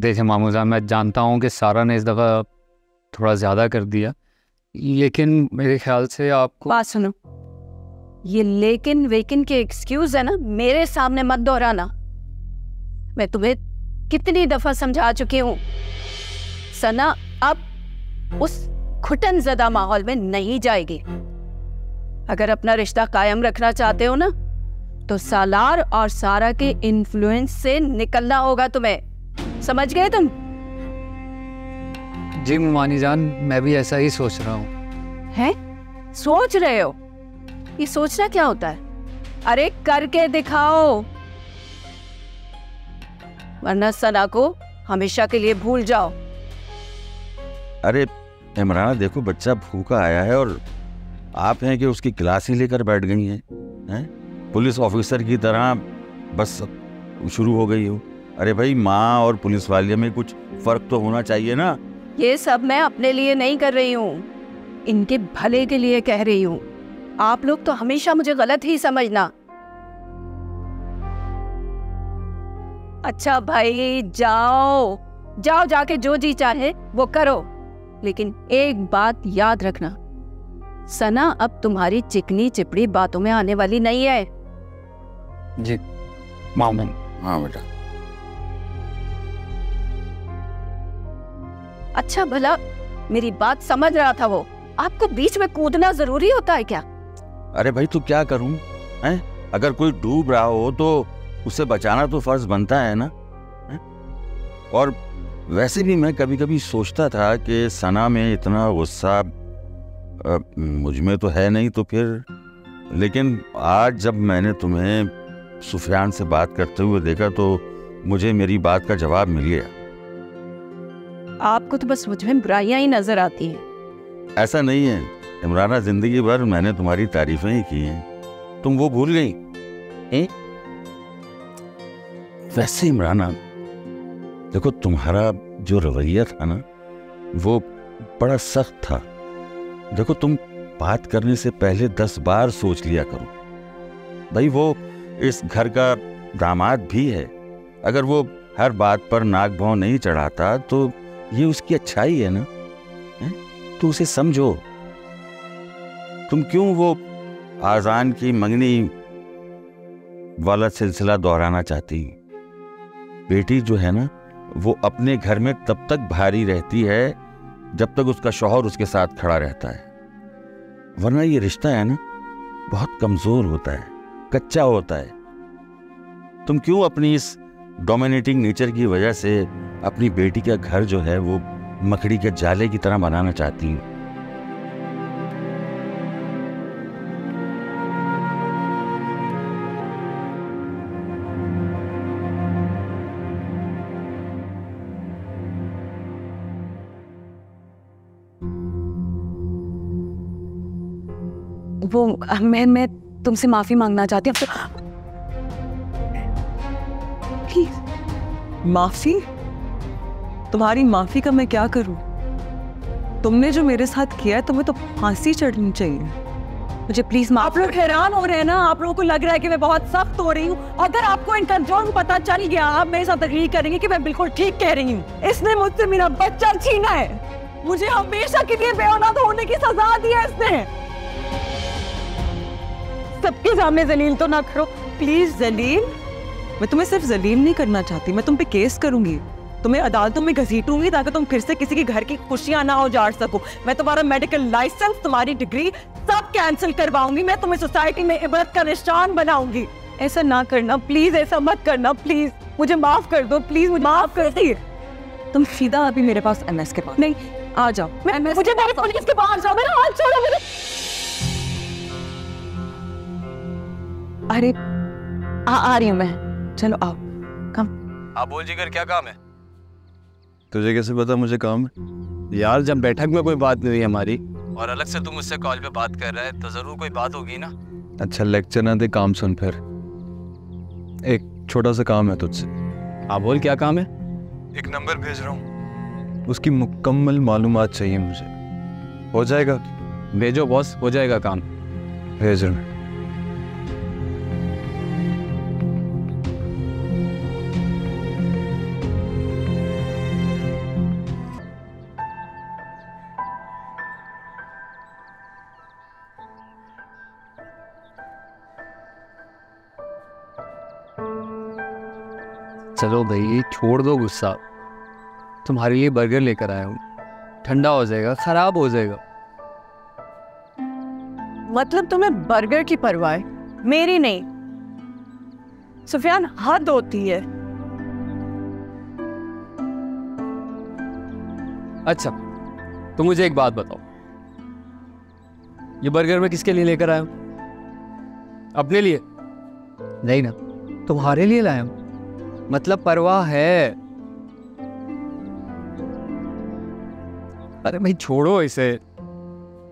देखिए मामू जान, मैं जानता हूँ कि सारा ने इस दफ़ा थोड़ा ज़्यादा कर दिया, लेकिन मेरे ख्याल से आपको। बात सुनो, ये लेकिन वेकिन के एक्सक्यूज है ना, मेरे सामने मत दोहराना। मैं तुम्हें कितनी दफा समझा चुकी हूँ। सना अब उस घुटन ज़दा माहौल में नहीं जाएगी। अगर अपना रिश्ता कायम रखना चाहते हो ना, तो सालार और सारा के इन्फ्लुएंस से निकलना होगा तुम्हें। समझ गए तुम? जी मानी जान, मैं भी ऐसा ही सोच रहा हूँ। हैं? सोच रहे हो? ये सोचना क्या होता है? अरे करके दिखाओ, वरना सना को हमेशा के लिए भूल जाओ। अरे इमरान, देखो बच्चा भूखा आया है और आप हैं कि उसकी क्लास ही लेकर बैठ गई हैं? पुलिस ऑफिसर की तरह बस शुरू हो गई हो। अरे भाई, माँ और पुलिस वाले में कुछ फर्क तो होना चाहिए ना। ये सब मैं अपने लिए नहीं कर रही हूँ, इनके भले के लिए कह रही हूँ। आप लोग तो हमेशा मुझे गलत ही समझना। अच्छा भाई, जाओ जाओ, जाके जो जी चाहे वो करो, लेकिन एक बात याद रखना, सना अब तुम्हारी चिकनी चिपड़ी बातों में आने वाली नहीं है। जी मामू। हाँ बेटा। अच्छा भला मेरी बात समझ रहा था वो। आपको बीच में कूदना जरूरी होता है क्या? अरे भाई, तो क्या करूं? हैं? अगर कोई डूब रहा हो तो उसे बचाना तो फर्ज बनता है ना। हैं? और वैसे भी मैं कभी कभी सोचता था कि सना में इतना गुस्सा मुझ में तो है नहीं, तो फिर। लेकिन आज जब मैंने तुम्हें सुफियान से बात करते हुए देखा तो मुझे मेरी बात का जवाब मिल गया। आपको तो बस मुझ में बुराइयां ही नजर आती हैं। ऐसा नहीं है इमराना, जिंदगी भर मैंने तुम्हारी तारीफें ही की हैं, तुम वो भूल गई? वैसे इमराना, देखो तुम्हारा जो रवैया था ना, वो बड़ा सख्त था। देखो, तुम बात करने से पहले 10 बार सोच लिया करो। भाई, वो इस घर का दामाद भी है। अगर वो हर बात पर नाक भौं नहीं चढ़ाता तो ये उसकी अच्छाई है ना। तो उसे समझो। तुम क्यों वो आजान की मंगनी वाला सिलसिला दोहराना चाहती? बेटी जो है ना, वो अपने घर में तब तक भारी रहती है जब तक उसका शौहर उसके साथ खड़ा रहता है, वरना ये रिश्ता है ना, बहुत कमजोर होता है, कच्चा होता है। तुम क्यों अपनी इस डोमिनेटिंग नेचर की वजह से अपनी बेटी का घर जो है वो मकड़ी के जाले की तरह बनाना चाहती हो? वो मैं तुमसे माफी मांगना चाहती हूँ। प्लीज। माफी? तुम्हारी माफी का मैं क्या करूं? तुमने जो मेरे साथ किया है, तुम्हें तो फांसी चढ़नी चाहिए। मुझे प्लीज माफ। आप लोग हैरान हो रहे हैं ना? आप लोगों को लग रहा है कि मैं बहुत सख्त हो रही हूँ। अगर आपको इन कंट्रोल को पता चल गया, आप मेरे साथ अग्री करेंगे कि मैं बिल्कुल ठीक कह रही हूँ। इसने मुझसे मेरा बच्चा छीना है, मुझे हमेशा के लिए बेऔलाद होने की सजा दी है इसने। सबके सामने जलील तो ना करो प्लीज। जलील? मैं तुम्हें सिर्फ जलील नहीं करना चाहती, मैं तुम पे केस करूंगी, तुम्हें अदालतों में घसीटूंगी ताकि तुम फिर से किसी के घर की खुशियां ना उजाड़ सको। मैं तुम्हारा मेडिकल लाइसेंस, तुम्हारी डिग्री सब कैंसिल करवाऊंगी। मैं तुम्हें सोसाइटी में इबरत का निशान बनाऊंगी। ऐसा ना करना प्लीज, ऐसा मत करना प्लीज। मुझे माफ कर दो प्लीज, मुझे माफ कर दी। तुम सीधा अभी मेरे पास एमएस के पास। नहीं, आ जाओ। मुझे पुलिस के पास जाओ, मेरा हाथ छोड़ो मेरे। अरे आ रही हूँ मैं, चलो आओ। कम। आप बोल जिगर, क्या काम है? तुझे कैसे पता मुझे काम है? यार, जब बैठक में कोई बात नहीं हुई हमारी और अलग से तुम मुझसे कॉल पे बात कर रहा है तो जरूर कोई बात होगी ना। अच्छा, लेक्चर ना दे, काम सुन। फिर एक छोटा सा काम है तुझसे। आप बोल, क्या काम है? एक नंबर भेज रहा हूँ, उसकी मुकम्मल मालूमात चाहिए मुझे। हो जाएगा? भेजो बॉस, हो जाएगा काम। भेज रहा हूँ। चलो भाई छोड़ दो गुस्सा, तुम्हारे लिए बर्गर लेकर आया हूँ, ठंडा हो जाएगा, खराब हो जाएगा। मतलब तुम्हें बर्गर की परवाह है, मेरी नहीं। सुफियान, हद होती है। अच्छा तो मुझे एक बात बताओ, ये बर्गर मैं किसके लिए लेकर आया हूँ? अपने लिए नहीं ना, तुम्हारे लिए लाया हूँ। मतलब परवाह है। अरे भाई छोड़ो इसे।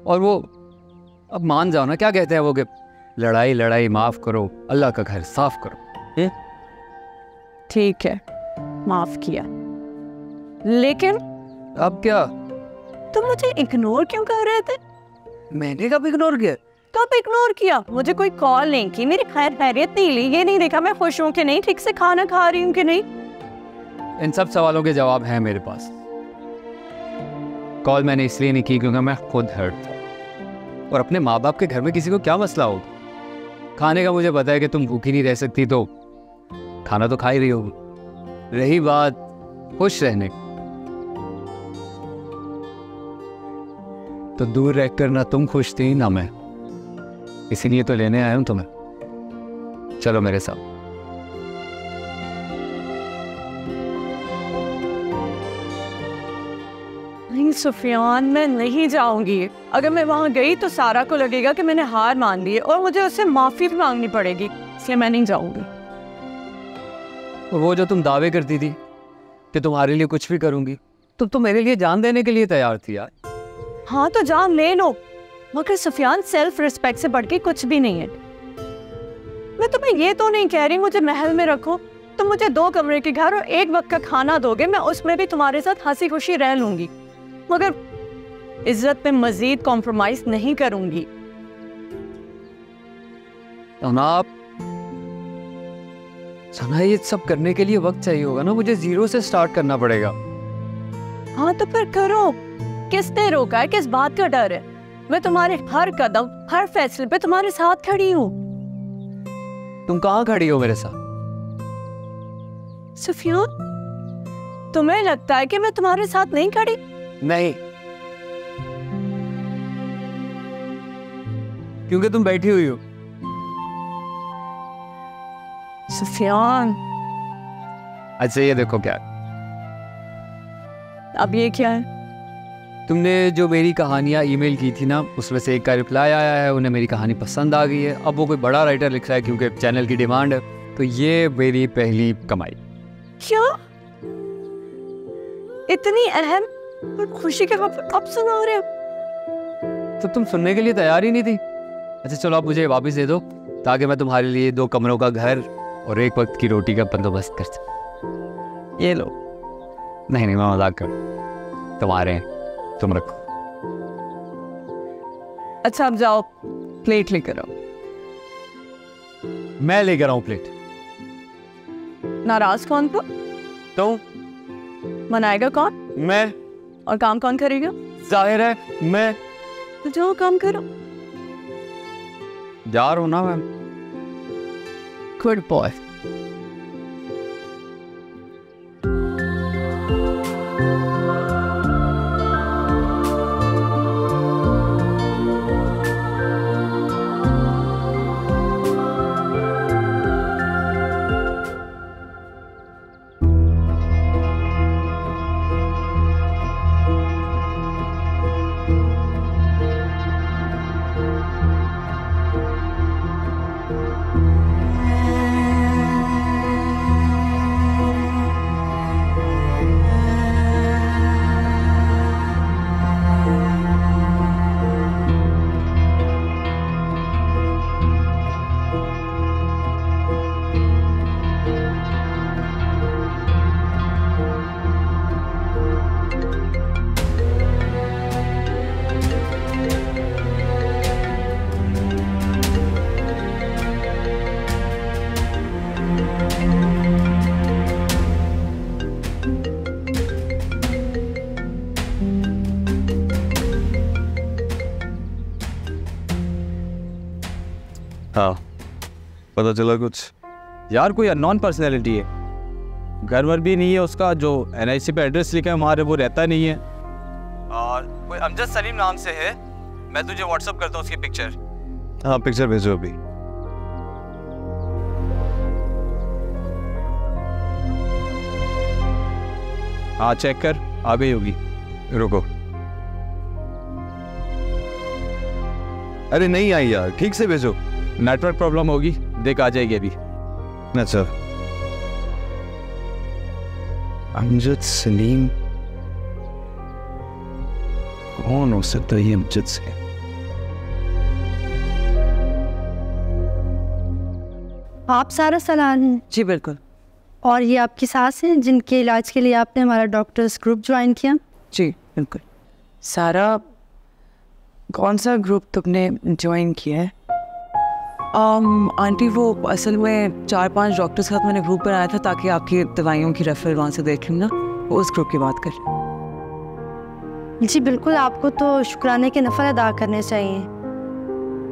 और वो अब मान जाओ ना, क्या कहते हैं वो कि लड़ाई लड़ाई माफ करो, अल्लाह का घर साफ करो। ठीक है, माफ किया, लेकिन अब क्या? तुम मुझे इग्नोर क्यों कर रहे थे? मैंने कब इग्नोर किया? कब इग्नोर किया? मुझे कोई कॉल नहीं की, मेरी खैर खैरियत नहीं ली, ये नहीं देखा मैं खुश हूं कि नहीं, ठीक से खाना खा रही हूं कि नहीं। इन सब सवालों के जवाब हैं मेरे पास। कॉल मैंने इसलिए नहीं की क्योंकि मैं खुद हर्ट था, और अपने माँ बाप के घर में किसी को क्या मसला होगा? खाने का मुझे पता है कि तुम भूखी नहीं रह सकती, तो खाना तो खा ही रही होगी। रही बात खुश रहने, तो दूर रहकर ना तुम खुश थी ना मैं, इसीलिए तो लेने आया हूं तुम्हें। चलो मेरे साथ। नहीं सुफियान, मैं नहीं जाऊंगी। अगर मैं वहां गई तो सारा को लगेगा कि मैंने हार मान ली है और मुझे उससे माफी भी मांगनी पड़ेगी, इसलिए मैं नहीं जाऊंगी। और वो जो तुम दावे करती थी कि तुम्हारे लिए कुछ भी करूंगी, तो मेरे लिए जान देने के लिए तैयार थी यार। हाँ तो जान ले लो, मगर सुफियान सेल्फ रिस्पेक्ट से बढ़ के कुछ भी नहीं है। मैं तुम्हें ये तो नहीं कह रही मुझे महल में रखो, तुम मुझे 2 कमरे के घर और 1 वक्त का खाना दोगे, मैं उसमें भी तुम्हारे साथ हंसी खुशी रह लूंगी, मगर इज्जत में मजीद कॉम्प्रोमाइज नहीं करूंगी। सना, ये सब करने के लिए वक्त चाहिए होगा ना, मुझे 0 से स्टार्ट करना पड़ेगा। हाँ तो फिर करो, किसने रोका है? किस बात का डर है? मैं तुम्हारे हर कदम हर फैसले पे तुम्हारे साथ खड़ी हूँ। तुम कहाँ खड़ी हो मेरे साथ? सुफियान, तुम्हें लगता है कि मैं तुम्हारे साथ नहीं खड़ी? नहीं, क्योंकि तुम बैठी हुई हो। सुफियान, अच्छा ये देखो क्या, अब ये क्या है? तुमने जो मेरी कहानियाँ ईमेल की थी ना, उसमें से एक का रिप्लाई आया है, उन्हें मेरी कहानी पसंद आ गई है। अब वो कोई बड़ा राइटर लिख रहा है क्योंकि चैनल की डिमांड है, तो ये मेरी पहली कमाई। क्या? इतनी अहम और खुशी के खबर अब सुना रहे हो? तो तुम सुनने के लिए तैयार ही नहीं थी। अच्छा चलो, आप मुझे वापस दे दो ताकि मैं तुम्हारे लिए 2 कमरों का घर और 1 वक्त की रोटी का बंदोबस्त कर सकूं। ये लो। नहीं नहीं, मैं मजाक कर, तुम्हारे हैं, तुम रखो। अच्छा अब जाओ, प्लेट लेकर आओ। मैं लेकर आऊं प्लेट? नाराज कौन था? तुम। मनाएगा कौन? मैं। और काम कौन करेगा? जाहिर है मैं। तो जाओ काम करो। जा रहा हूं ना मैम। Good boy. हाँ, पता चला कुछ? यार कोई अननोन पर्सनैलिटी है, घर वर भी नहीं है उसका, जो NIC पे एड्रेस लिखा है हमारे वो रहता नहीं है। और कोई अमजद सलीम नाम से है, मैं तुझे व्हाट्सअप करता हूँ उसकी पिक्चर। हाँ पिक्चर भेजो अभी। हाँ चेक कर, आ गई होगी। रुको, अरे नहीं आई यार, ठीक से भेजो। नेटवर्क प्रॉब्लम होगी, देख आ जाएगी अभी। अच्छा, अमजद सलीम कौन हो सकता है ये अमजद से? आप सारा सलान हैं? जी बिल्कुल। और ये आपकी सास हैं जिनके इलाज के लिए आपने हमारा डॉक्टर्स ग्रुप ज्वाइन किया? जी बिल्कुल। सारा, कौन सा ग्रुप तुमने ज्वाइन किया है? आंटी वो असल में 4-5 डॉक्टर्स के साथ मैंने ग्रुप बनाया था ताकि आपकी दवाइयों की रेफर वहाँ से देख लूँ ना, वो उस ग्रुप की बात कर रही हूँ। जी बिल्कुल, आपको तो शुक्राने के नफल अदा करने चाहिए।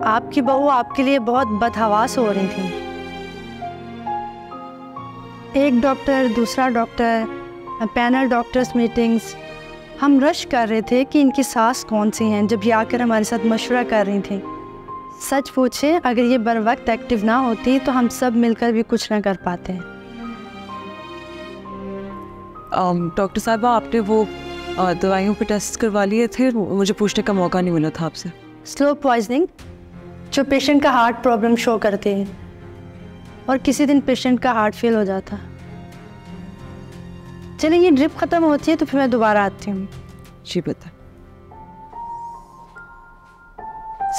आपकी बहू आपके लिए बहुत बदहवास हो रही थी। एक डॉक्टर, दूसरा डॉक्टर, पैनल डॉक्टर्स मीटिंग्स, हम रश कर रहे थे कि इनकी सास कौन सी हैं जब ये आकर हमारे साथ मशवरा कर रही थी। सच पूछे, अगर ये बर वक्त एक्टिव ना होती तो हम सब मिलकर भी कुछ ना कर पाते। डॉक्टर साहबा, आपने वो दवाइयों पे टेस्ट करवा लिए थे? मुझे पूछने का मौका नहीं मिला था आपसे। स्लो पॉइजनिंग, जो पेशेंट का हार्ट प्रॉब्लम शो करते हैं, और किसी दिन पेशेंट का हार्ट फेल हो जाता। चलिए ये ड्रिप ख़त्म होती है तो फिर मैं दोबारा आती हूँ। जी बता।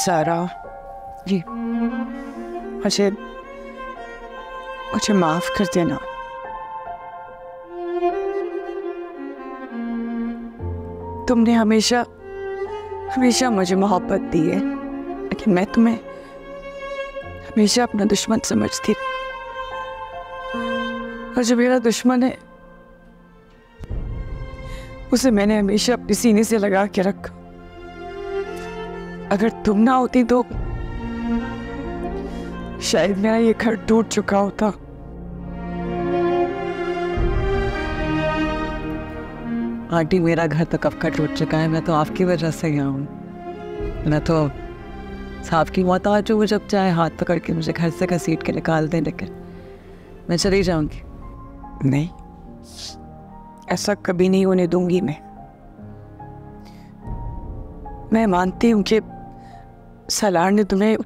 सारा जी, मुझे माफ़ कर देना। तुमने हमेशा मुझे मोहब्बत दी है, लेकिन मैं तुम्हें हमेशा अपना दुश्मन समझती थी। और जो मेरा दुश्मन है उसे मैंने हमेशा अपने सीने से लगा के रखा। अगर तुम ना होती तो शायद मेरा ये घर टूट चुका होता। आंटी, मेरा घर तो कब का टूट चुका है, मैं तो आपकी वजह से यहाँ हूँ। मैं तो साहब की मोहताज हूँ, जब चाहे हाथ पकड़ के मुझे घर से घसीट के निकाल दें, लेकिन मैं चली जाऊंगी। नहीं, ऐसा कभी नहीं होने दूंगी। मैं मानती हूँ कि सलार ने तुम्हें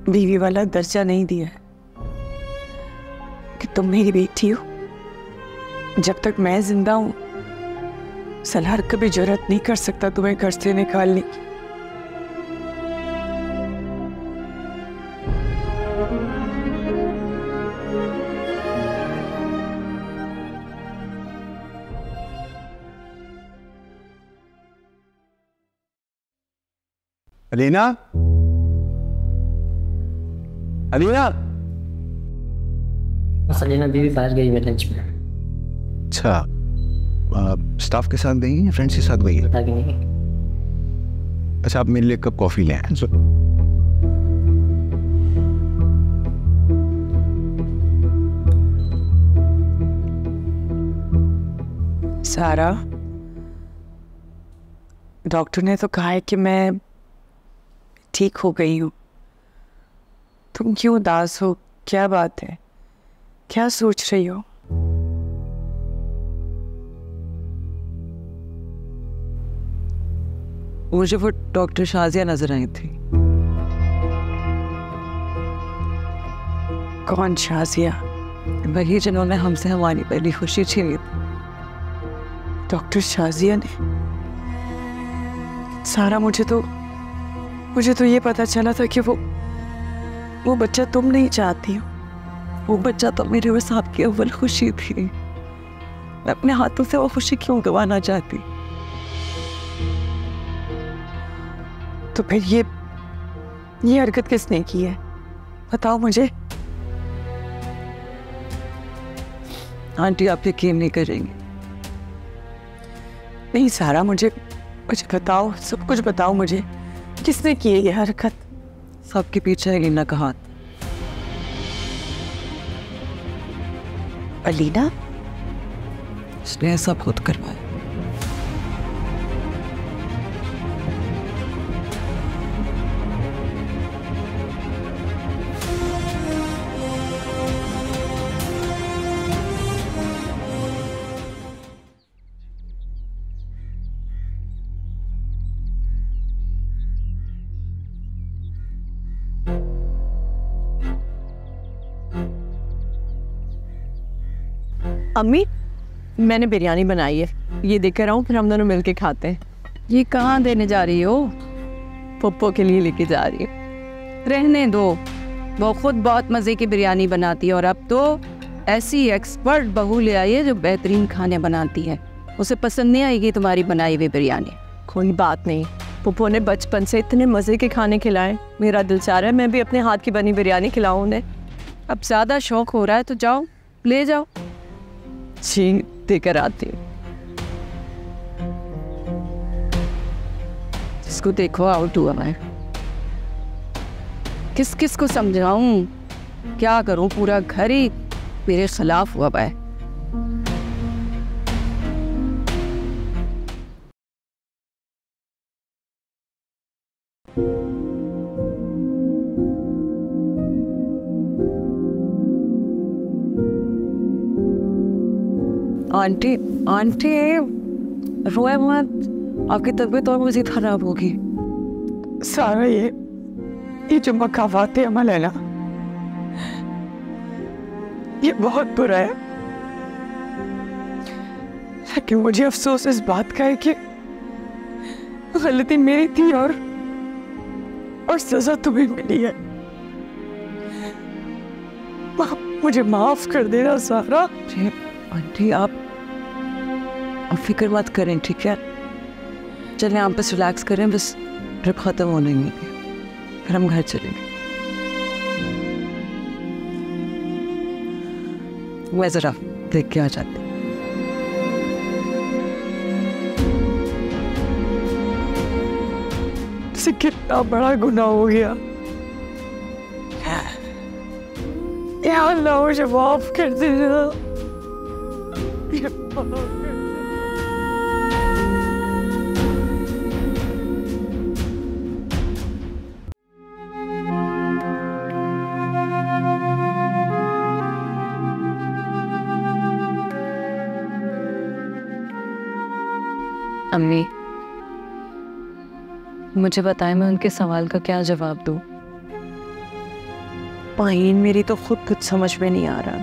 बीवी वाला दर्जा नहीं दिया है, कि तुम मेरी बेटी हो। जब तक मैं जिंदा हूँ सलार कभी जरूरत नहीं कर सकता तुम्हें घर से निकालने की। अलीना, सलीना बीवी बाहर गई है लंच में। अच्छा, स्टाफ के साथ गई हैं, फ्रेंड्स के साथ गई हैं? अच्छा, आप मेरे लिए कप कॉफी ले आए। सारा, डॉक्टर ने तो कहा है कि मैं ठीक हो गई हूँ। तुम क्यों उदास हो? क्या बात है? क्या सोच रही हो? मुझे वो डॉक्टर शाजिया नजर आई थी। कौन शाजिया? वही जिन्होंने हमसे हमारी पहली खुशी छीनी। डॉक्टर शाजिया ने? सारा, मुझे तो ये पता चला था कि वो बच्चा तुम नहीं चाहती हो। वो बच्चा तो मेरे और साहब की अव्वल खुशी थी। मैं अपने हाथों से वो खुशी क्यों गंवाना चाहती? तो फिर ये हरकत किसने की है? बताओ मुझे। आंटी, आप यकीन नहीं करेंगे। नहीं सारा, मुझे बताओ, सब कुछ बताओ मुझे। किसने की है ये हरकत? सबके पीछे है लीना का हाथ। अलीना, उसने ऐसा खुद करवाया। अम्मी, मैंने बिरयानी बनाई है, ये देकर आऊं, फिर हम दोनों मिलके खाते हैं। ये कहाँ देने जा रही हो? पप्पो के लिए लेके जा रही हूँ। रहने दो, वो खुद बहुत मज़े की बिरयानी बनाती है और अब तो ऐसी एक्सपर्ट बहू ले आई है जो बेहतरीन खाने बनाती है। उसे पसंद नहीं आएगी तुम्हारी बनाई हुई बिरयानी। कोई बात नहीं, पप्पो ने बचपन से इतने मज़े के खाने खिलाए, मेरा दिल चाह रहा है मैं भी अपने हाथ की बनी बिरयानी खिलाऊं उन्हें। अब ज़्यादा शौक हो रहा है तो जाओ ले जाओ। जी, देकर आती हूँ। इसको देखो आउट हुआ है। किस किस को समझाऊं, क्या करूं, पूरा घर ही मेरे खिलाफ हुआ है। आंटी, आंटी रोए मत, आपकी तबीयत और मज़ीद खराब होगी। सारा ये जो मकावाते अमल है ना, ये बहुत बुरा है, लेकिन मुझे अफसोस इस बात का है कि गलती मेरी थी और सजा तुम्हें मिली है। मुझे माफ कर देना सारा। आंटी आप फिक्र मत करें, ठीक है? चलें आप बस रिलैक्स करें, बस ट्रिप ख़त्म होने में फिर हम घर चलेंगे। मैं ज़रा देख के आ जाती। से कितना बड़ा गुनाह हो गया, या अल्लाह मुझे माफ कर देना। अम्मी, मुझे बताएं मैं उनके सवाल का क्या जवाब दूं? पाइन, मेरी तो खुद कुछ समझ में नहीं आ रहा।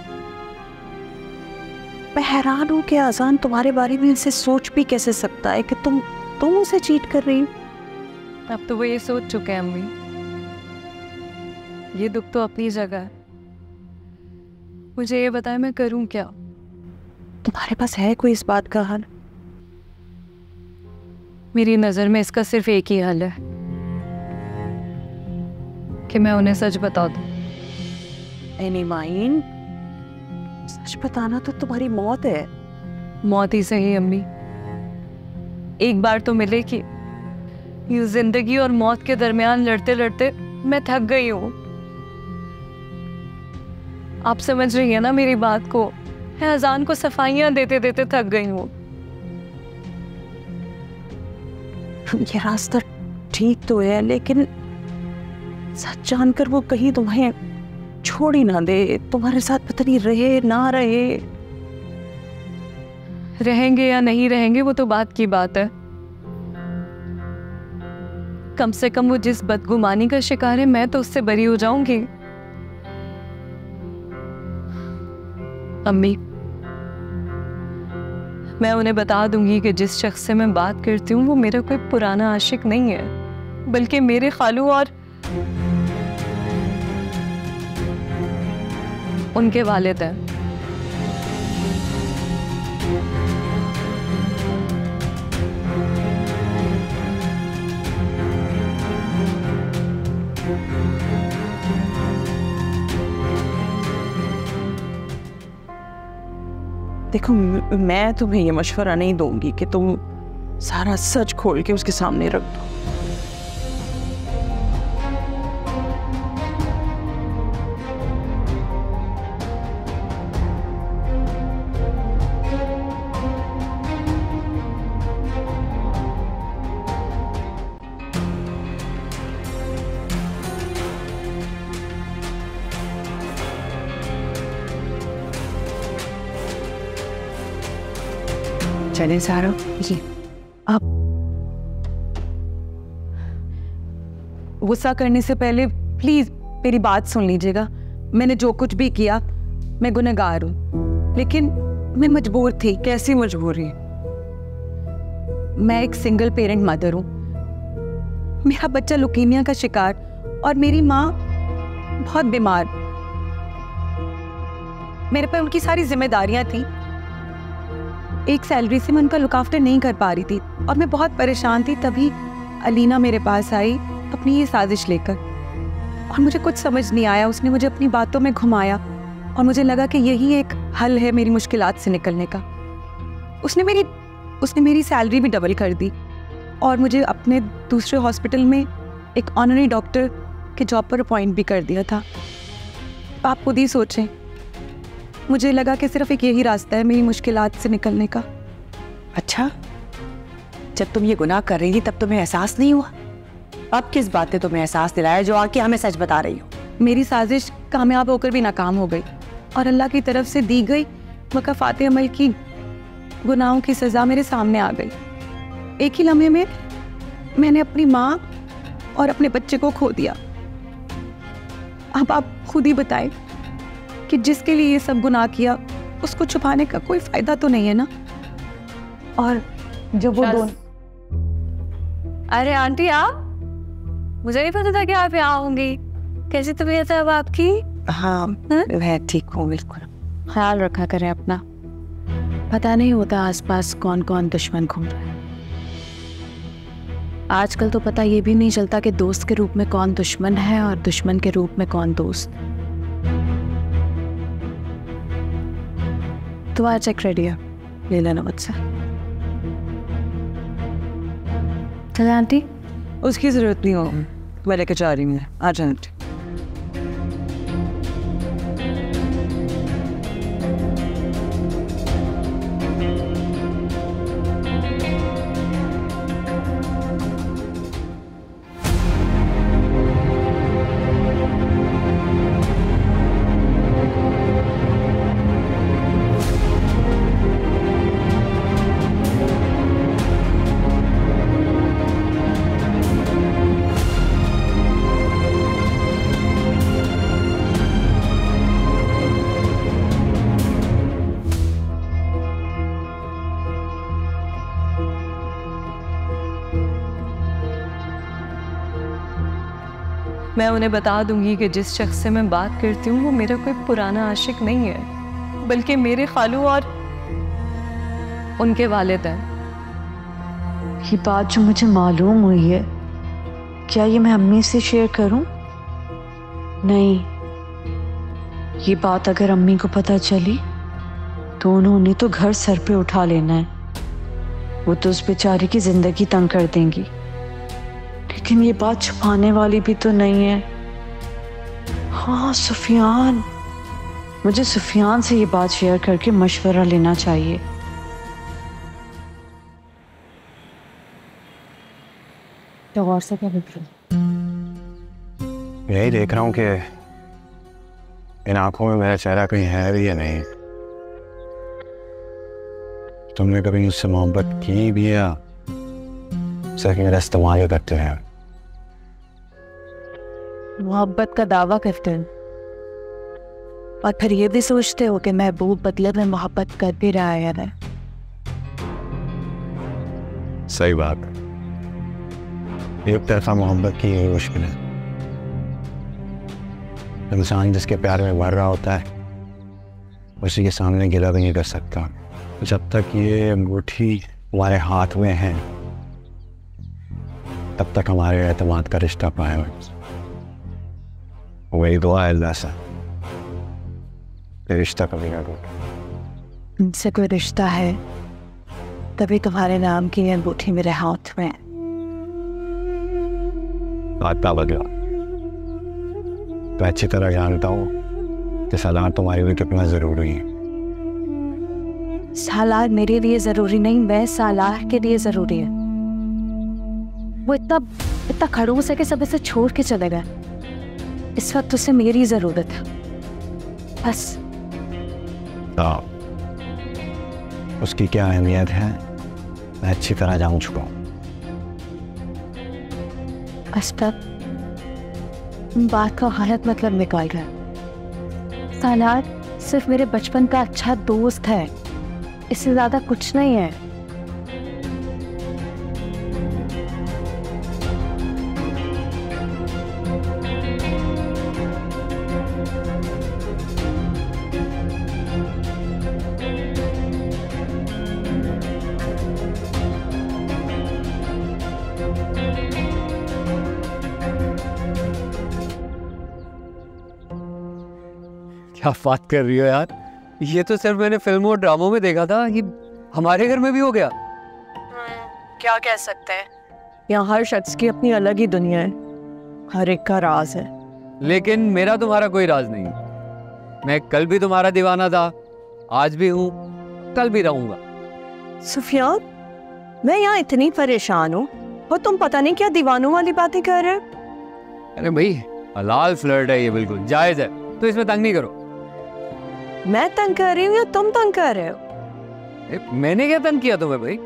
मैं हैरान हूँ कि आज़ान तुम्हारे बारे में ऐसे सोच भी कैसे सकता है कि तुम उसे चीट कर रही हो। अब तो वो ये सोच चुके हैं अम्मी, ये दुख तो अपनी जगह है। मुझे ये बताएं मैं करूं क्या? तुम्हारे पास है कोई इस बात का हल? मेरी नज़र में इसका सिर्फ एक ही हल है कि मैं उन्हें सच बता दूं। एनी माइन, सच बताना तो तुम्हारी मौत है। मौत ही सही अम्मी, एक बार तो मिले कि ये जिंदगी और मौत के दरमियान लड़ते लड़ते मैं थक गई हूँ। आप समझ रही है ना मेरी बात को? मैं अजान को सफाइयाँ देते देते थक गई हूँ। ये रास्ता ठीक तो है, लेकिन सच जानकर वो कहीं तुम्हें छोड़ ही ना दे, तुम्हारे साथ पता नहीं रहे ना रहे। रहेंगे या नहीं रहेंगे वो तो बात की बात है, कम से कम वो जिस बदगुमानी का शिकार है मैं तो उससे बरी हो जाऊंगी। अम्मी, मैं उन्हें बता दूंगी कि जिस शख्स से मैं बात करती हूँ वो मेरा कोई पुराना आशिक नहीं है, बल्कि मेरे खालू और उनके वालिद हैं। देखो, मैं तुम्हें ये मशवरा नहीं दूंगी कि तुम सारा सच खोल के उसके सामने रख दो। चले सारो जी। आप गुस्सा करने से पहले प्लीज मेरी बात सुन लीजिएगा। मैंने जो कुछ भी किया मैं गुनहगार हूँ, लेकिन मैं मजबूर थी। कैसी मजबूरी? मैं एक सिंगल पेरेंट मदर हूँ। मेरा बच्चा लुकीमिया का शिकार और मेरी माँ बहुत बीमार। मेरे पर उनकी सारी जिम्मेदारियां थी। एक सैलरी से मैं उनका लुक आफ्टर नहीं कर पा रही थी और मैं बहुत परेशान थी। तभी अलीना मेरे पास आई अपनी ये साजिश लेकर, और मुझे कुछ समझ नहीं आया। उसने मुझे अपनी बातों में घुमाया और मुझे लगा कि यही एक हल है मेरी मुश्किलात से निकलने का। उसने मेरी सैलरी भी डबल कर दी और मुझे अपने दूसरे हॉस्पिटल में एक ऑनरी डॉक्टर के जॉब पर अपॉइंट भी कर दिया था। आप खुद ही सोचें, मुझे लगा कि सिर्फ एक यही रास्ता है मेरी मुश्किलात से निकलने का। अच्छा, जब तुम ये गुनाह कर रही थी तब तुम्हें एहसास नहीं हुआ? अब किस बात ने तुम्हें एहसास दिलाया जो आके हमें सच बता रही हो? मेरी साजिश कामयाब होकर भी नाकाम हो गई और अल्लाह की तरफ से दी गई मुकाफ़ात अमल की गुनाहों की सज़ा मेरे सामने आ गई। एक ही लम्हे में मैंने अपनी माँ और अपने बच्चे को खो दिया। अब आप खुद ही बताएं कि जिसके लिए ये सब गुनाह किया उसको छुपाने का कोई फायदा तो नहीं है ना। और जब वो दोनों, अरे आंटी आप, मुझे नहीं पता था कि आप यहाँ होंगी। कैसी तबीयत है अब आपकी? हाँ, मैं ठीक हूँ बिल्कुल। ख्याल रखा करें अपना, पता नहीं होता आसपास कौन कौन दुश्मन घूम रहा है। आजकल तो पता ये भी नहीं चलता कि दोस्त के रूप में कौन दुश्मन है और दुश्मन के रूप में कौन दोस्त। तुम्हारा चेक रेडी है, ले लेना मुझसे। चले आंटी। उसकी ज़रूरत नहीं हो, मैं लेकर जा रही हूँ। आ जाए आंटी। मैं उन्हें बता दूंगी कि जिस शख्स से मैं बात करती हूँ वो मेरा कोई पुराना आशिक नहीं है, बल्कि मेरे खालू और उनके वालिद हैं। ये बात जो मुझे मालूम हुई है, क्या ये मैं अम्मी से शेयर करूं? नहीं, ये बात अगर अम्मी को पता चली तो उन्होंने तो घर सर पे उठा लेना है। वो तो उस बेचारे की जिंदगी तंग कर देंगी। लेकिन ये बात छुपाने वाली भी तो नहीं है। हाँ, सुफियान, मुझे सुफियान से ये बात शेयर करके मशवरा लेना चाहिए। तो और से क्या देख रहे हो? यही देख रहा हूँ कि इन आंखों में मेरा चेहरा कहीं है भी या नहीं। तुमने कभी मुझसे मोहब्बत की भी या सिर्फ मेरा इस्तेमाल करते हैं? मोहब्बत का दावा करते हैं और फिर ये भी सोचते हो कि महबूब बदले में मोहब्बत कर भी रहा है या नहीं। सही बात है, एक तरफा मोहब्बत की यही मुश्किल है। इंसान जिसके प्यार में मर रहा होता है उसी के सामने गिला भी नहीं कर सकता। जब तक ये अंगूठी हमारे हाथ में है तब तक हमारे एतमाद का रिश्ता कायम है। वही दुआ है अल्लाह से, रिश्ता कभी ना टूटे। इनसे कोई रिश्ता है तभी तुम्हारे नाम की अंगूठी मेरे हाथ में है। बात बदला, तो अच्छी तरह जानता हूँ कि सलाह तुम्हारे लिए कितना जरूरी है। सालार मेरे लिए जरूरी नहीं, मैं सालार के लिए जरूरी है। वो इतना खड़ूस है कि सब इसे छोड़ के चले गए। इस वक्त उसे मेरी जरूरत है बस। उसकी क्या अहमियत है मैं अच्छी तरह जान चुका हूँ। अस्पत बात का गलत मतलब निकाल रहा। सालार सिर्फ मेरे बचपन का अच्छा दोस्त है, इससे ज्यादा कुछ नहीं है। क्या बात कर रही हो यार, ये तो सिर्फ मैंने फिल्मों और ड्रामों में देखा था, ये हमारे घर में भी हो गया। क्या कह सकते हैं, यहाँ हर शख्स की अपनी अलग ही दुनिया है, हर एक का राज है। लेकिन मेरा तुम्हारा कोई राज नहीं। मैं कल भी तुम्हारा दीवाना था, आज भी हूँ, कल भी रहूंगा। सुफियान, मैं यहाँ इतनी परेशान हूँ और तुम पता नहीं क्या दीवानों वाली बातें कर रहे हो। अरे भाई हलाल फ्लर्ट है ये, बिल्कुल जायज है, तो इसमें तंग नहीं करो। मैं तंग कर रही हूँ या तुम तंग कर रहे हो? मैंने क्या तंग किया तुम्हें भाई?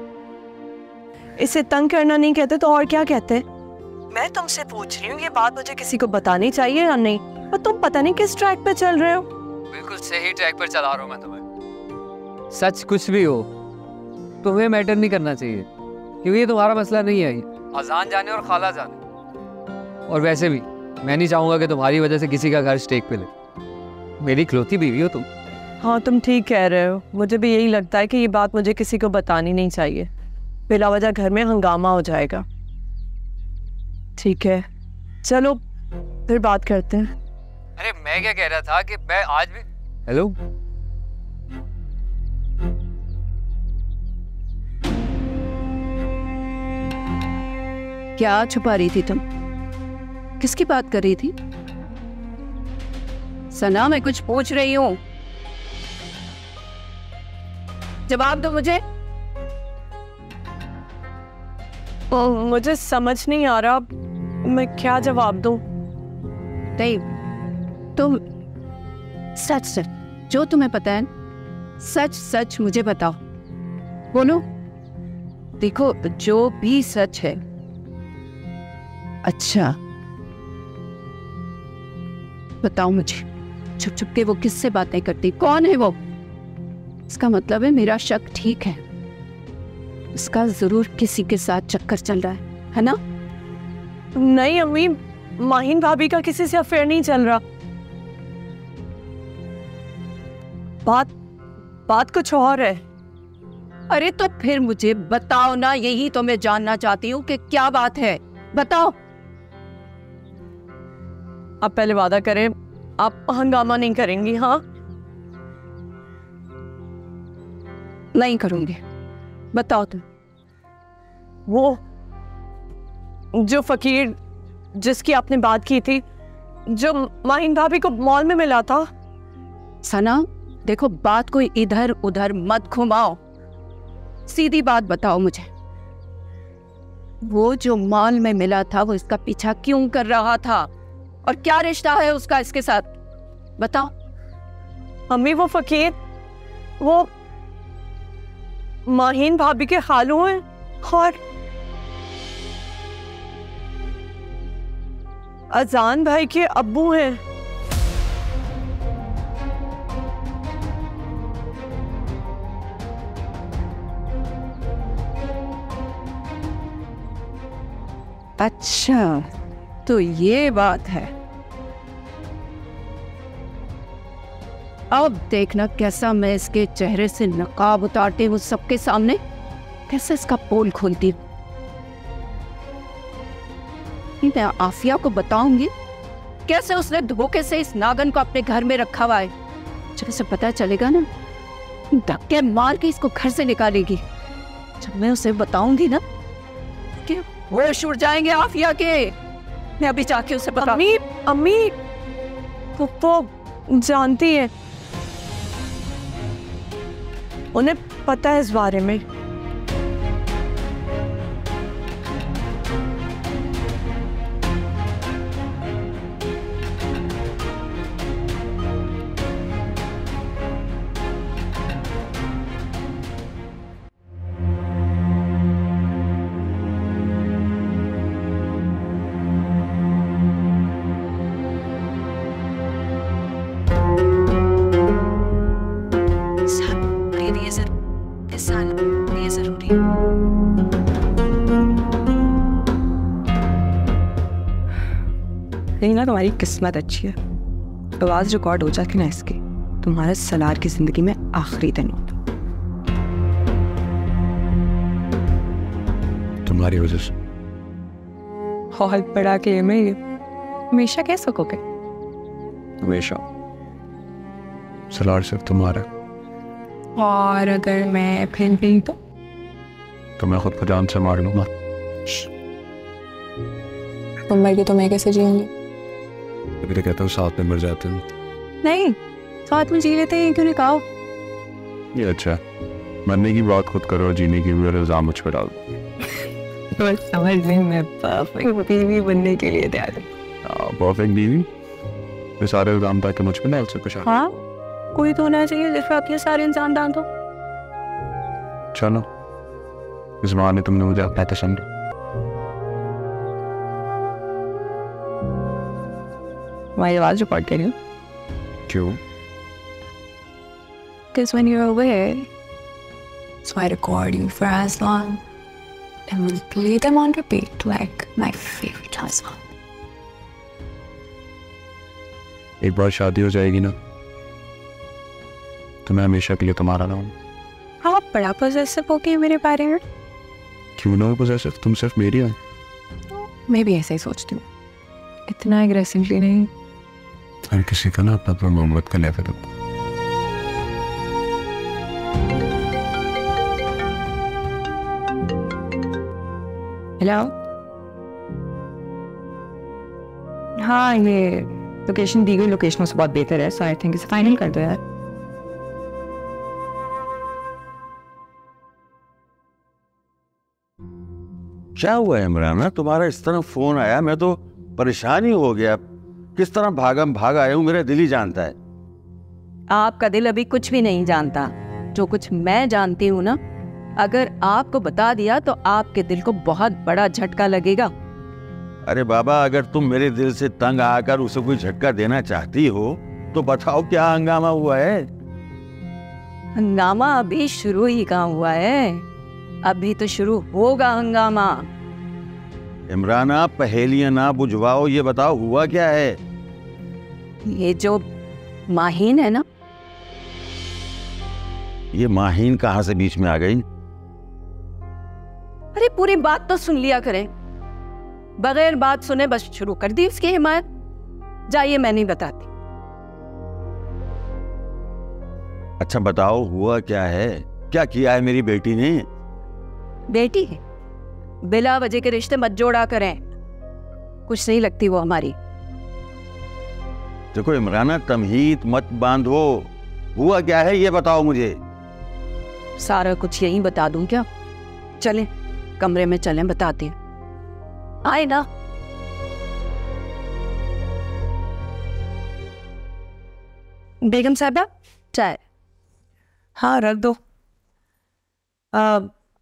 इसे तंग करना नहीं कहते तो और क्या कहते? मैं तुमसे पूछ रही हूँ, ये बात मुझे किसी को बतानी चाहिए या नहीं, और तुम पता नहीं किस ट्रैक पे चल रहे हो। बिल्कुल सही ट्रैक पर चला रहा हूँ मैं तुम्हें। सच कुछ भी हो तुम्हें मैटर नहीं करना चाहिए, क्योंकि ये तुम्हारा मसला नहीं है, अजान जाने और खाला जाने। और वैसे भी मैं नहीं चाहूंगा कि तुम्हारी वजह से किसी का घर स्टेक पे ले। मेरी इकलौती बीवी हो तुम। हाँ तुम ठीक कह रहे हो, मुझे भी यही लगता है कि ये बात मुझे किसी को बतानी नहीं चाहिए, बिला वजह घर में हंगामा हो जाएगा। ठीक है चलो फिर बात करते हैं। अरे मैं क्या कह रहा था कि मैं आज भी। हेलो, क्या छुपा रही थी तुम? किसकी बात कर रही थी? सना मैं कुछ पूछ रही हूँ, जवाब दो मुझे। मुझे समझ नहीं आ रहा मैं क्या जवाब दूं। नहीं तुम सच सच जो तुम्हें पता है सच सच मुझे बताओ, बोलो। देखो जो भी सच है। अच्छा बताओ मुझे, छुप छुप के वो किससे बातें करती, कौन है वो? इसका मतलब है मेरा शक ठीक है, इसका जरूर किसी के साथ चक्कर चल रहा है ना? नहीं अम्मी, माहिन भाभी का किसी से अफेयर नहीं चल रहा। बात कुछ और है। अरे तो फिर मुझे बताओ ना, यही तो मैं जानना चाहती हूँ कि क्या बात है, बताओ। आप पहले वादा करें आप हंगामा नहीं करेंगी। हाँ नहीं करूंगी, बताओ तुम। वो जो फकीर जिसकी आपने बात की थी, जो माहिन भाभी को मॉल में मिला था। सना देखो, बात कोई इधर उधर मत घुमाओ, सीधी बात बताओ मुझे। वो जो मॉल में मिला था वो इसका पीछा क्यों कर रहा था, और क्या रिश्ता है उसका इसके साथ, बताओ। अम्मी वो फकीर वो माहिन भाभी के खालू हैं और अजान भाई के अब्बू हैं। अच्छा तो ये बात है, अब देखना कैसा मैं इसके चेहरे से नकाब उतारती हूँ सबके सामने, कैसे इसका पोल खोलती हूँ। मैं आफिया को बताऊंगी कैसे उसने धोखे से इस नागन को अपने घर में रखा हुआ है। जब उसे पता चलेगा ना, धक्के मार के इसको घर से निकालेगी। जब मैं उसे बताऊंगी ना कि होश उड़ जाएंगे आफिया के। मैं अभी जाके उसे बता। अम्मी वो जानती है, उन्हें पता है इस बारे में। नहीं ना, तुम्हारी किस्मत अच्छी है। आवाज रिकॉर्ड हो जाती ना इसकी, तुम्हारे सलार की जिंदगी में आखिरी दिन होता। तुम्हारी वजह से। बहुत बड़ा गेम है ये, हमेशा कह सकोगे? हमेशा। सलार सिर्फ तुम्हारा। और अगर मैं फिर गई तो मैं खुद को जान से मार लूंगा। तुम मर गई तो मैं कैसे जीऊंगी? अभी तो कहता हूँ साथ में मर जाते हैं। नहीं, साथ में जी लेते हैं, क्यों नहीं कहा? ये अच्छा है, मरने की बात खुद करो और जीने की भी इल्जाम मुझ पर डाल दो। बस समझने में परफेक्ट बीवी बनने के लिए तैयार है। परफेक्ट बीवी? ये सारे इल्जाम ताकि मुझ पर डाल सको। हाँ, कोई तो होना चाहिए जिस पर अपने सारे इंसान डाल दो। चलो, इस बहाने तुमने मुझे अपना तो समझा। तुम्हारी आवाज रिकॉर्ड कर रही हूँ। क्यों? Because when you're away, so I record you for as long and will play them on repeat like my favorite song. एक बार शादी हो जाएगी ना, तो मैं हमेशा के लिए तुम्हारा ना हूँ। हाँ, बड़ा पॉसेसिव हो गई मेरे बारे में। क्यों ना हो पॉसेसिव? तुम सिर्फ मेरी हो। मैं भी ऐसा ही सोचती हूँ, इतना एग्रेसिवली नहीं। हर किसी का ना अपना अपना मोहब्बत का लेवल होता है। हेलो, हाँ ये लोकेशन दी गई लोकेशनों से बहुत बेहतर है, सो आई थिंक इसे फाइनल कर दो यार। क्या हुआ इमरान, तुम्हारा इस तरह फोन आया? मैं तो परेशान ही हो गया। किस तरह भागम भाग आया हूं, मेरा दिल ही जानता है। आपका दिल अभी कुछ भी नहीं जानता। जो कुछ मैं जानती हूँ ना, अगर आपको बता दिया तो आपके दिल को बहुत बड़ा झटका लगेगा। अरे बाबा, अगर तुम मेरे दिल से तंग आकर उसे कोई झटका देना चाहती हो तो बताओ क्या हंगामा हुआ है? हंगामा अभी शुरू ही कहाँ हुआ है, अभी तो शुरू होगा हंगामा। इमराना, पहेलियां ना बुझवाओ, ये बताओ हुआ क्या है? ये जो माहीन है ना, ये माहीन कहाँ से बीच में आ गई? अरे पूरी बात तो सुन लिया करें, बगैर बात सुने बस शुरू कर दी उसकी हिमायत। जाइए, मैं नहीं बताती। अच्छा बताओ हुआ क्या है? क्या किया है मेरी बेटी ने? बेटी है, बिला वजह के रिश्ते मत जोड़ा करें, कुछ नहीं लगती वो हमारी। देखो इमराना, तमहीद मत बांधो। हुआ क्या है ये बताओ मुझे। सारा कुछ यहीं बता दूं क्या? चलें कमरे में, चलें बताते हैं। आए ना। बेगम साहबा, चाय। हाँ रख दो।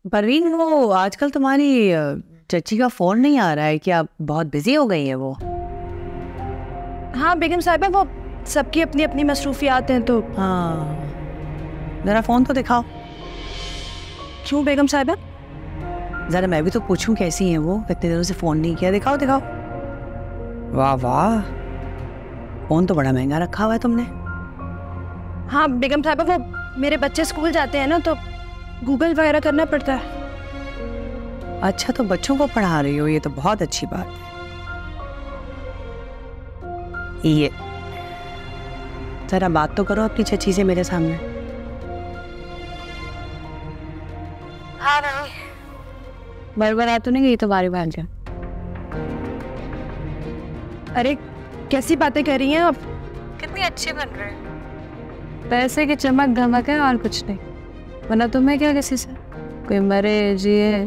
परवीन, वो आजकल तुम्हारी चची का फोन नहीं आ रहा है, क्या बहुत बिजी हो गई है वो? हाँ बेगम साहबा, वो सबकी अपनी अपनी मसरूफियात हैं तो। हाँ, जरा फोन तो दिखाओ। क्यों बेगम साहबा? जरा मैं भी तो पूछूं कैसी हैं वो, इतने दिनों से फोन नहीं किया। दिखाओ दिखाओ। वाह वाह, फोन तो बड़ा महंगा रखा हुआ है तुमने। हाँ बेगम साहबा, वो मेरे बच्चे स्कूल जाते हैं ना, तो गूगल वगैरह करना पड़ता है। अच्छा, तो बच्चों को पढ़ा रही हो, ये तो बहुत अच्छी बात है। ये जरा बात तो करो अपनी चची से मेरे सामने। हाँ नहीं, बरबर तो नहीं गई तुम्हारी भांजा? अरे कैसी बातें कर रही हैं आप? कितनी अच्छी बन रहे हैं। पैसे की चमक धमक है और कुछ नहीं, वरना तुम्हें क्या किसी से कोई मरे जिए।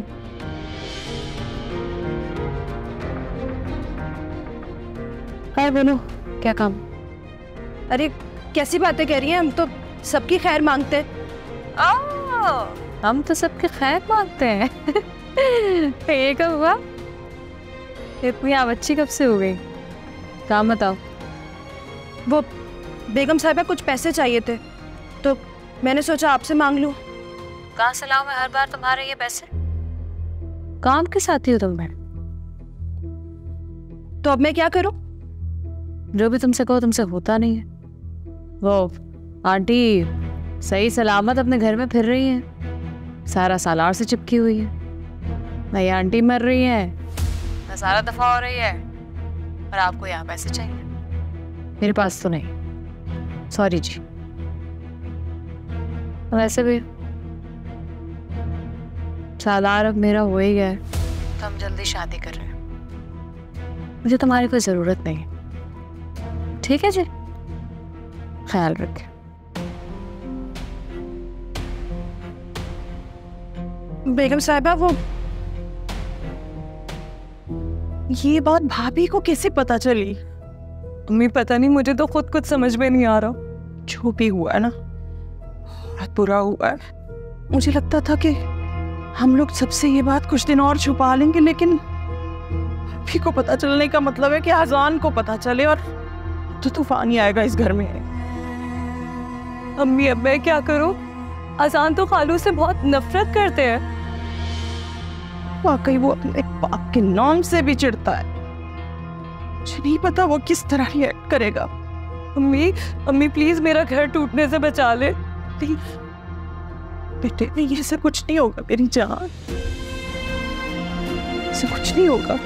हाय बोलो, क्या काम? अरे कैसी बातें कर रही हैं, हम तो सबकी खैर मांगते हैं। हम तो सबके खैर मांगते हैं। ये कब हुआ? इतनी बच्ची कब से हो गई? काम बताओ। वो बेगम साहिबा, कुछ पैसे चाहिए थे तो मैंने सोचा आपसे मांग लूं। कहाँ से लाऊं मैं हर बार तुम्हारे ये पैसे? काम के साथी हो तुम मैडम। तो अब मैं क्या करूं? जो भी तुमसे कहो तुमसे होता नहीं है। वो आंटी सही सलामत अपने घर में फिर रही हैं, सारा सालार से चिपकी हुई है। ना ये आंटी मर रही है, ना सारा दफा हो रही है, और आपको यहाँ पैसे चाहिए। मेरे पास तो नहीं, सॉरी जी। वैसे भी सालार अब मेरा हो ही गया है, तो हम जल्दी शादी कर रहे हैं। मुझे तुम्हारी कोई जरूरत नहीं है, ठीक है जी? ख्याल रखें। बेगम साहिबा, वो ये बात भाभी को कैसे पता चली? अम्मी पता नहीं, मुझे तो खुद कुछ समझ में नहीं आ रहा। जो भी हुआ है ना, बहुत बुरा हुआ है। मुझे लगता था कि हम लोग सबसे ये बात कुछ दिन और छुपा लेंगे, लेकिन भाभी को पता चलने का मतलब है कि आजान को पता चले और तो तूफान ही आएगा इस घर में। अम्मी अब मैं क्या करूं? आजान तो खालू से बहुत नफरत करते हैं। वाकई वो अपने बाप के नाम से भी चिढ़ता है। मुझे नहीं पता वो किस तरह रिएक्ट करेगा। अम्मी प्लीज मेरा घर टूटने से बचा ले प्लीज। बेटे नहीं, ऐसा कुछ नहीं होगा मेरी जान, ऐसा कुछ नहीं होगा।